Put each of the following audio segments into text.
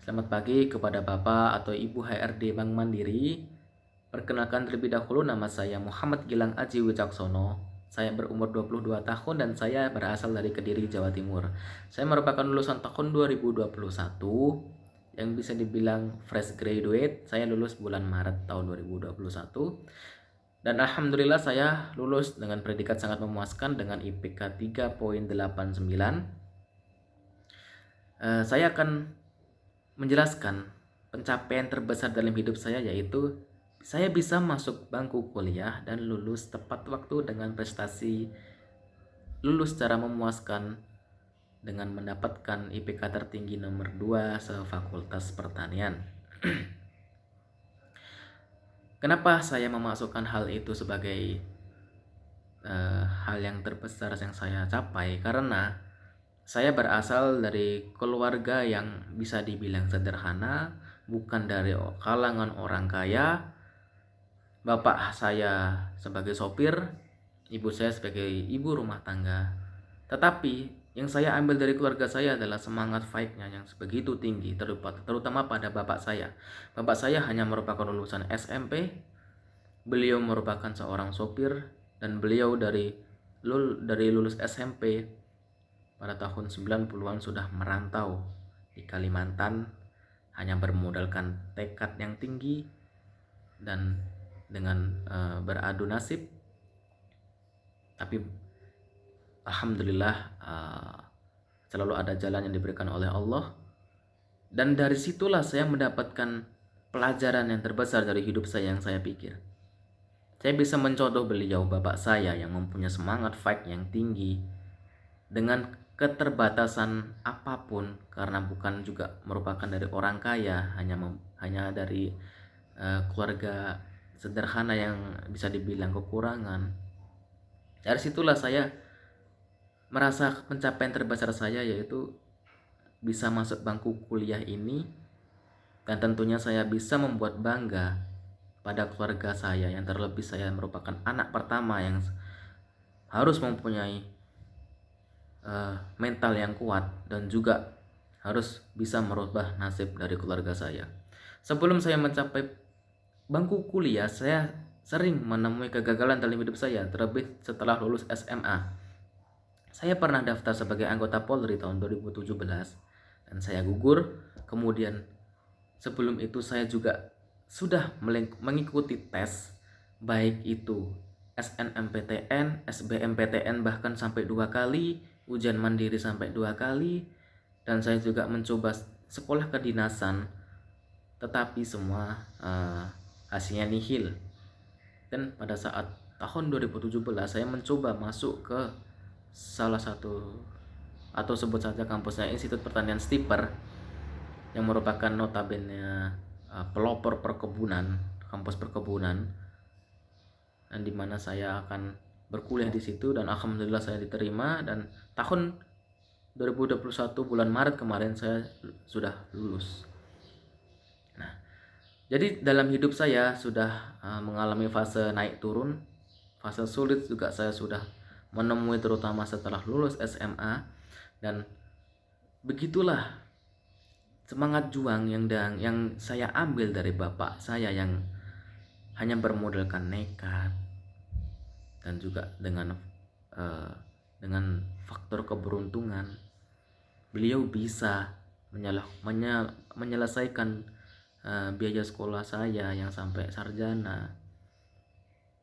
Selamat pagi kepada Bapak atau Ibu HRD Bank Mandiri. Perkenalkan terlebih dahulu, nama saya Muhammad Gilang Aji Wicaksono. Saya berumur 22 tahun dan saya berasal dari Kediri, Jawa Timur. Saya merupakan lulusan tahun 2021 yang bisa dibilang fresh graduate. Saya lulus bulan Maret tahun 2021. Dan alhamdulillah saya lulus dengan predikat sangat memuaskan dengan IPK 3,89. Saya akan menjelaskan pencapaian terbesar dalam hidup saya, yaitu saya bisa masuk bangku kuliah dan lulus tepat waktu dengan prestasi lulus secara memuaskan dengan mendapatkan IPK tertinggi nomor 2 se-Fakultas Pertanian. Kenapa saya memasukkan hal itu sebagai hal yang terbesar yang saya capai? Karena saya berasal dari keluarga yang bisa dibilang sederhana, bukan dari kalangan orang kaya. Bapak saya sebagai sopir, ibu saya sebagai ibu rumah tangga. Tetapi yang saya ambil dari keluarga saya adalah semangat fight-nya yang sebegitu tinggi, terutama pada bapak saya. Bapak saya hanya merupakan lulusan SMP, beliau merupakan seorang sopir, dan beliau dari lulus SMP pada tahun 90-an sudah merantau di Kalimantan, hanya bermodalkan tekad yang tinggi dan dengan beradu nasib. Tapi alhamdulillah selalu ada jalan yang diberikan oleh Allah, dan dari situlah saya mendapatkan pelajaran yang terbesar dari hidup saya yang saya pikir. Saya bisa mencontoh beliau, bapak saya yang mempunyai semangat fight yang tinggi dengan keterbatasan apapun, karena bukan juga merupakan dari orang kaya, hanya dari keluarga sederhana yang bisa dibilang kekurangan. Dari situlah saya merasa pencapaian terbesar saya, yaitu bisa masuk bangku kuliah ini, dan tentunya saya bisa membuat bangga pada keluarga saya, yang terlebih saya merupakan anak pertama yang harus mempunyai mental yang kuat dan juga harus bisa merubah nasib dari keluarga saya. Sebelum saya mencapai bangku kuliah, saya sering menemui kegagalan dalam hidup saya, terlebih setelah lulus SMA. Saya pernah daftar sebagai anggota Polri tahun 2017 dan saya gugur. Kemudian sebelum itu saya juga sudah mengikuti tes, baik itu SNMPTN, SBMPTN, bahkan sampai 2 kali, ujian mandiri sampai 2 kali, dan saya juga mencoba sekolah kedinasan, tetapi semua hasilnya nihil. Dan pada saat tahun 2017 saya mencoba masuk ke salah satu, atau sebut saja kampusnya Institut Pertanian Stiper, yang merupakan notabene pelopor perkebunan, kampus perkebunan, dan dimana saya akan berkuliah di situ, dan alhamdulillah saya diterima, dan tahun 2021 bulan Maret kemarin saya sudah lulus. Nah, jadi dalam hidup saya sudah mengalami fase naik turun, fase sulit juga saya sudah menemui, terutama setelah lulus SMA, dan begitulah semangat juang yang saya ambil dari bapak saya yang hanya bermodalkan nekat dan juga dengan faktor keberuntungan. Beliau bisa menyelesaikan biaya sekolah saya yang sampai sarjana.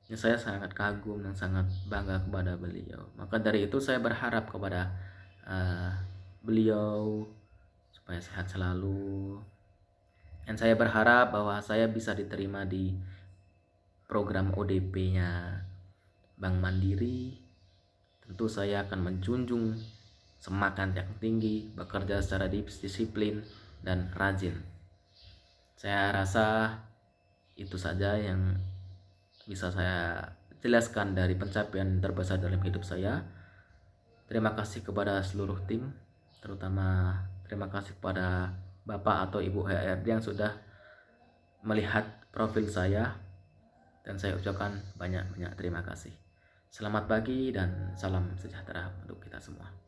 Ya, saya sangat kagum dan sangat bangga kepada beliau. Maka dari itu saya berharap kepada beliau supaya sehat selalu. Dan saya berharap bahwa saya bisa diterima di program ODP-nya Bank Mandiri. Tentu saya akan menjunjung semangat yang tinggi, bekerja secara disiplin dan rajin. Saya rasa itu saja yang bisa saya jelaskan dari pencapaian terbesar dalam hidup saya. Terima kasih kepada seluruh tim, terutama terima kasih kepada Bapak atau Ibu HRD yang sudah melihat profil saya, dan saya ucapkan banyak-banyak terima kasih. Selamat pagi dan salam sejahtera untuk kita semua.